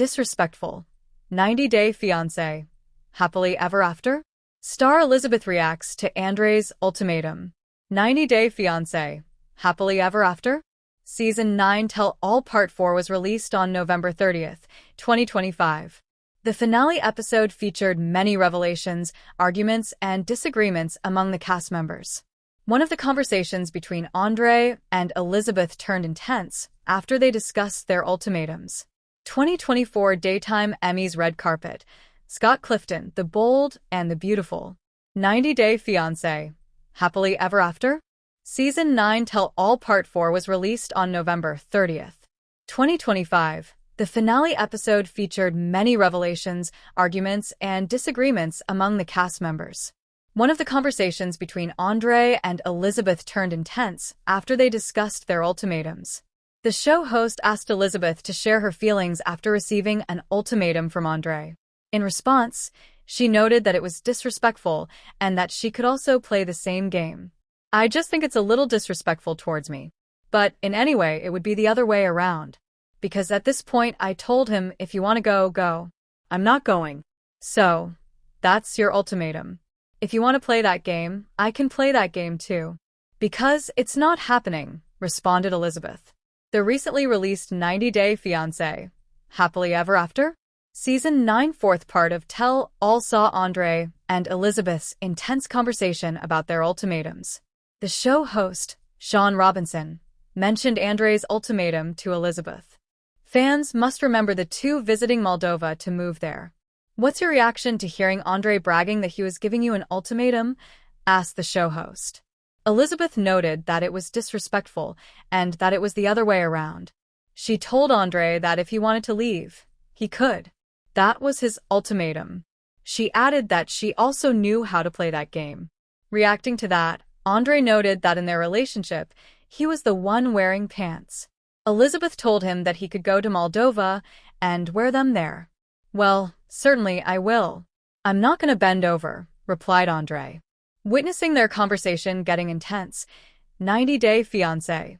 Disrespectful. 90-Day Fiance. Happily Ever After? Star Elizabeth reacts to Andrei's ultimatum. 90-Day Fiance. Happily Ever After? Season 9 Tell All Part 4 was released on November 30th, 2025. The finale episode featured many revelations, arguments, and disagreements among the cast members. One of the conversations between Andrei and Elizabeth turned intense after they discussed their ultimatums. 2024 Daytime Emmys Red Carpet. Scott Clifton, the bold and the beautiful. 90-Day Fiance. Happily Ever After? Season 9 Tell All Part 4 was released on November 30th, 2025. The finale episode featured many revelations, arguments, and disagreements among the cast members. One of the conversations between Andrei and Elizabeth turned intense after they discussed their ultimatums. The show host asked Elizabeth to share her feelings after receiving an ultimatum from Andrei. In response, she noted that it was disrespectful and that she could also play the same game. "I just think it's a little disrespectful towards me. But in any way, it would be the other way around. Because at this point, I told him, if you want to go, go. I'm not going. So, that's your ultimatum. If you want to play that game, I can play that game too." "Because it's not happening," responded Elizabeth. The recently released 90-Day Fiance. Happily Ever After? Season 9 fourth part of Tell All saw Andrei and Elizabeth's intense conversation about their ultimatums. The show host, Sean Robinson, mentioned Andrei's ultimatum to Elizabeth. Fans must remember the two visiting Moldova to move there. "What's your reaction to hearing Andrei bragging that he was giving you an ultimatum?" asked the show host. Elizabeth noted that it was disrespectful and that it was the other way around. She told Andrei that if he wanted to leave, he could. That was his ultimatum. She added that she also knew how to play that game. Reacting to that, Andrei noted that in their relationship, he was the one wearing pants. Elizabeth told him that he could go to Moldova and wear them there. "Well, certainly I will. I'm not going to bend over," replied Andrei. Witnessing their conversation getting intense, 90-Day Fiance.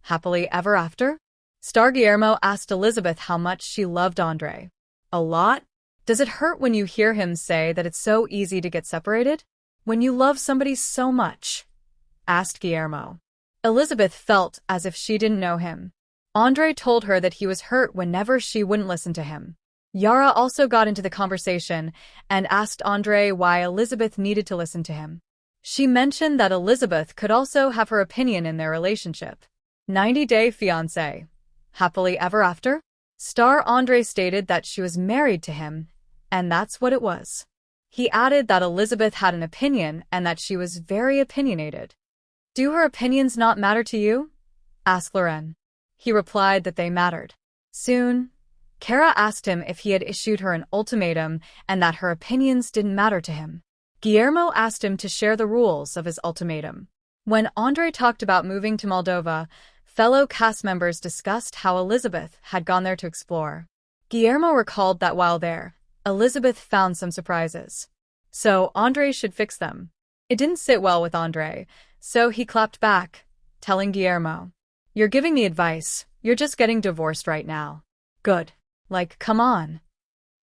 Happily Ever After? Star Guillermo asked Elizabeth how much she loved Andrei. "A lot? Does it hurt when you hear him say that it's so easy to get separated? When you love somebody so much?" asked Guillermo. Elizabeth felt as if she didn't know him. Andrei told her that he was hurt whenever she wouldn't listen to him. Yara also got into the conversation and asked Andrei why Elizabeth needed to listen to him. She mentioned that Elizabeth could also have her opinion in their relationship. 90-Day Fiance. Happily Ever After? Star Andrei stated that she was married to him, and that's what it was. He added that Elizabeth had an opinion and that she was very opinionated. "Do her opinions not matter to you?" asked Loren. He replied that they mattered. Soon, Kara asked him if he had issued her an ultimatum and that her opinions didn't matter to him. Guillermo asked him to share the rules of his ultimatum. When Andrei talked about moving to Moldova, fellow cast members discussed how Elizabeth had gone there to explore. Guillermo recalled that while there, Elizabeth found some surprises. So Andrei should fix them. It didn't sit well with Andrei, so he clapped back, telling Guillermo, "You're giving me advice. You're just getting divorced right now. Good. Like, come on."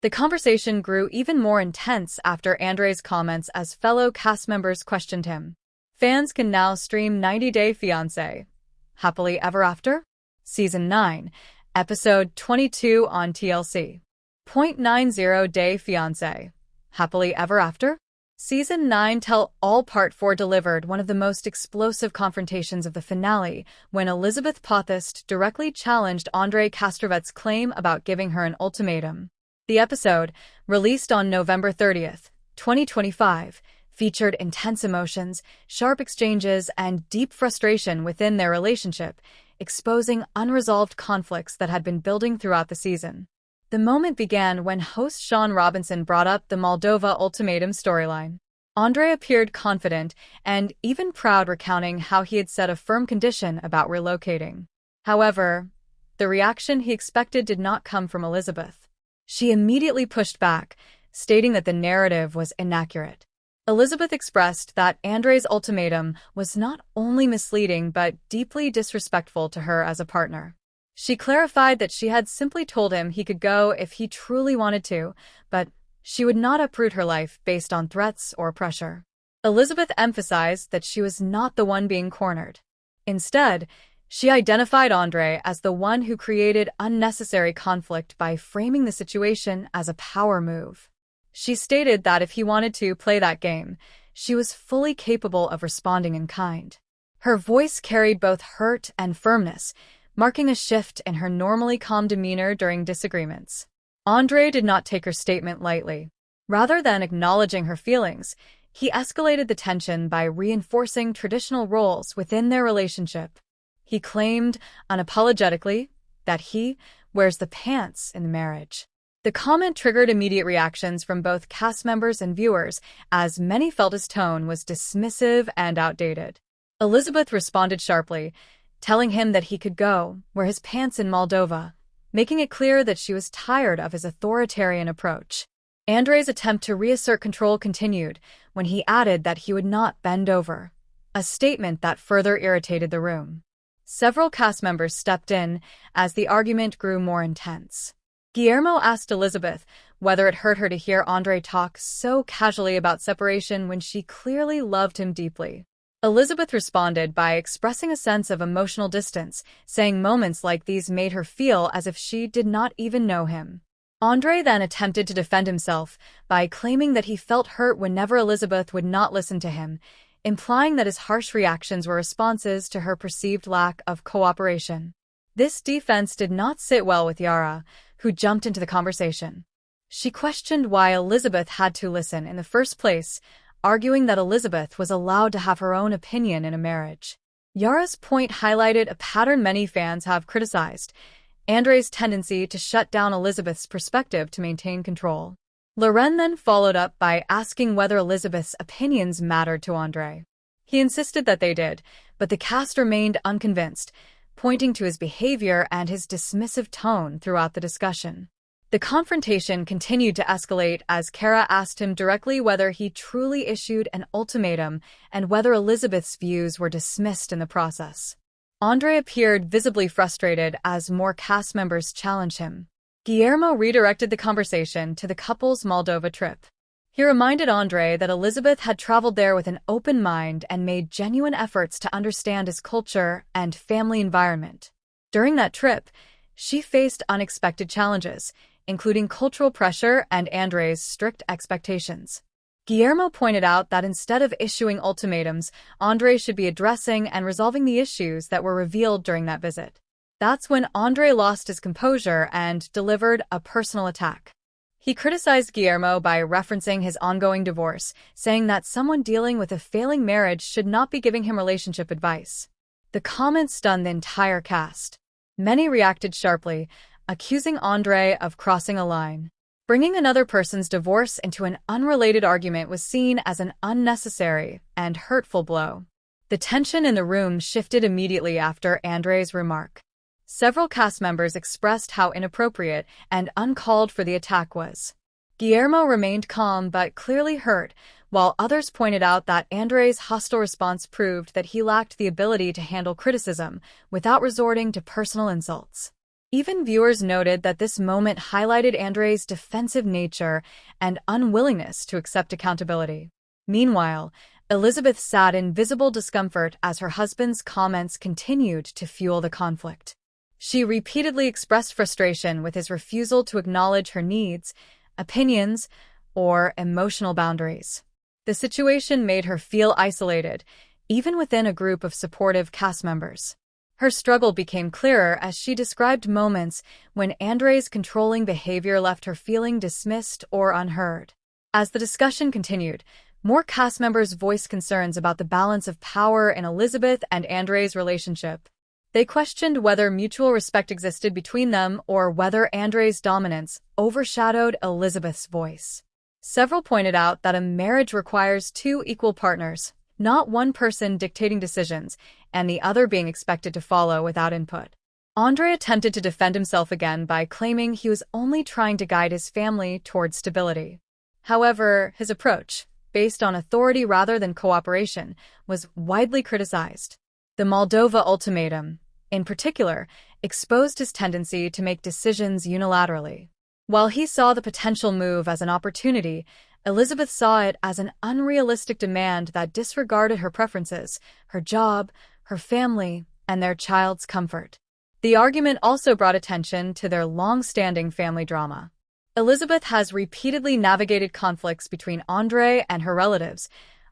The conversation grew even more intense after Andrei's comments as fellow cast members questioned him. Fans can now stream 90-Day Fiance. Happily Ever After? Season 9, Episode 22 on TLC. 90-Day Fiance. Happily Ever After? Season 9 Tell All Part 4 delivered one of the most explosive confrontations of the finale when Elizabeth Pothast directly challenged Andrei Castrovet's claim about giving her an ultimatum. The episode, released on November 30th, 2025, featured intense emotions, sharp exchanges, and deep frustration within their relationship, exposing unresolved conflicts that had been building throughout the season. The moment began when host Sean Robinson brought up the Moldova ultimatum storyline. Andrei appeared confident and even proud, recounting how he had set a firm condition about relocating. However, the reaction he expected did not come from Elizabeth. She immediately pushed back, stating that the narrative was inaccurate. Elizabeth expressed that Andrei's ultimatum was not only misleading but deeply disrespectful to her as a partner. She clarified that she had simply told him he could go if he truly wanted to, but she would not uproot her life based on threats or pressure. Elizabeth emphasized that she was not the one being cornered. Instead, she identified Andrei as the one who created unnecessary conflict by framing the situation as a power move. She stated that if he wanted to play that game, she was fully capable of responding in kind. Her voice carried both hurt and firmness, marking a shift in her normally calm demeanor during disagreements. Andrei did not take her statement lightly. Rather than acknowledging her feelings, he escalated the tension by reinforcing traditional roles within their relationship. He claimed, unapologetically, that he wears the pants in the marriage. The comment triggered immediate reactions from both cast members and viewers, as many felt his tone was dismissive and outdated. Elizabeth responded sharply, telling him that he could go, wear his pants in Moldova, making it clear that she was tired of his authoritarian approach. Andrei's attempt to reassert control continued when he added that he would not bend over, a statement that further irritated the room. Several cast members stepped in as the argument grew more intense. Guillermo asked Elizabeth whether it hurt her to hear Andrei talk so casually about separation when she clearly loved him deeply. Elizabeth responded by expressing a sense of emotional distance, saying moments like these made her feel as if she did not even know him. Andrei then attempted to defend himself by claiming that he felt hurt whenever Elizabeth would not listen to him, implying that his harsh reactions were responses to her perceived lack of cooperation. This defense did not sit well with Yara, who jumped into the conversation. She questioned why Elizabeth had to listen in the first place, arguing that Elizabeth was allowed to have her own opinion in a marriage. Yara's point highlighted a pattern many fans have criticized: Andrei's tendency to shut down Elizabeth's perspective to maintain control. Loren then followed up by asking whether Elizabeth's opinions mattered to Andrei. He insisted that they did, but the cast remained unconvinced, pointing to his behavior and his dismissive tone throughout the discussion. The confrontation continued to escalate as Kara asked him directly whether he truly issued an ultimatum and whether Elizabeth's views were dismissed in the process. Andrei appeared visibly frustrated as more cast members challenged him. Guillermo redirected the conversation to the couple's Moldova trip. He reminded Andrei that Elizabeth had traveled there with an open mind and made genuine efforts to understand his culture and family environment. During that trip, she faced unexpected challenges, including cultural pressure and Andrei's strict expectations. Guillermo pointed out that instead of issuing ultimatums, Andrei should be addressing and resolving the issues that were revealed during that visit. That's when Andrei lost his composure and delivered a personal attack. He criticized Guillermo by referencing his ongoing divorce, saying that someone dealing with a failing marriage should not be giving him relationship advice. The comment stunned the entire cast. Many reacted sharply, accusing Andrei of crossing a line. Bringing another person's divorce into an unrelated argument was seen as an unnecessary and hurtful blow. The tension in the room shifted immediately after Andrei's remark. Several cast members expressed how inappropriate and uncalled for the attack was. Guillermo remained calm but clearly hurt, while others pointed out that Andrei's hostile response proved that he lacked the ability to handle criticism without resorting to personal insults. Even viewers noted that this moment highlighted Andrei's defensive nature and unwillingness to accept accountability. Meanwhile, Elizabeth sat in visible discomfort as her husband's comments continued to fuel the conflict. She repeatedly expressed frustration with his refusal to acknowledge her needs, opinions, or emotional boundaries. The situation made her feel isolated, even within a group of supportive cast members. Her struggle became clearer as she described moments when Andrei's controlling behavior left her feeling dismissed or unheard. As the discussion continued, more cast members voiced concerns about the balance of power in Elizabeth and Andrei's relationship. They questioned whether mutual respect existed between them or whether Andrei's dominance overshadowed Elizabeth's voice. Several pointed out that a marriage requires two equal partners, not one person dictating decisions and the other being expected to follow without input. Andrei attempted to defend himself again by claiming he was only trying to guide his family toward stability. However, his approach, based on authority rather than cooperation, was widely criticized. The Moldova ultimatum, in particular, exposed his tendency to make decisions unilaterally. While he saw the potential move as an opportunity, Elizabeth saw it as an unrealistic demand that disregarded her preferences, her job, her family, and their child's comfort. The argument also brought attention to their long-standing family drama. Elizabeth has repeatedly navigated conflicts between Andrei and her relatives,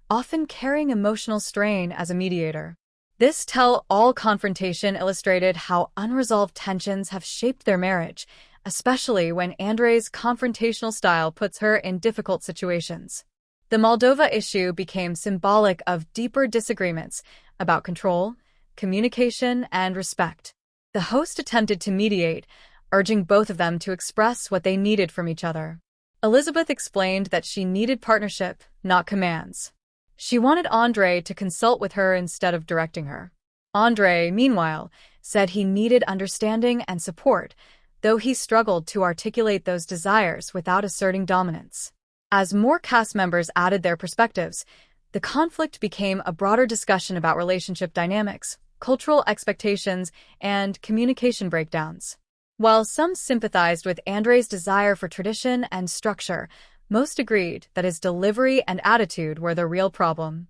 often carrying emotional strain as a mediator. This tell-all confrontation illustrated how unresolved tensions have shaped their marriage, especially when Andrei's confrontational style puts her in difficult situations. The Moldova issue became symbolic of deeper disagreements about control, communication, and respect. The host attempted to mediate, urging both of them to express what they needed from each other. Elizabeth explained that she needed partnership, not commands. She wanted Andrei to consult with her instead of directing her. Andrei, meanwhile, said he needed understanding and support, though he struggled to articulate those desires without asserting dominance. As more cast members added their perspectives, the conflict became a broader discussion about relationship dynamics, cultural expectations, and communication breakdowns. While some sympathized with Andrei's desire for tradition and structure, most agreed that his delivery and attitude were the real problem.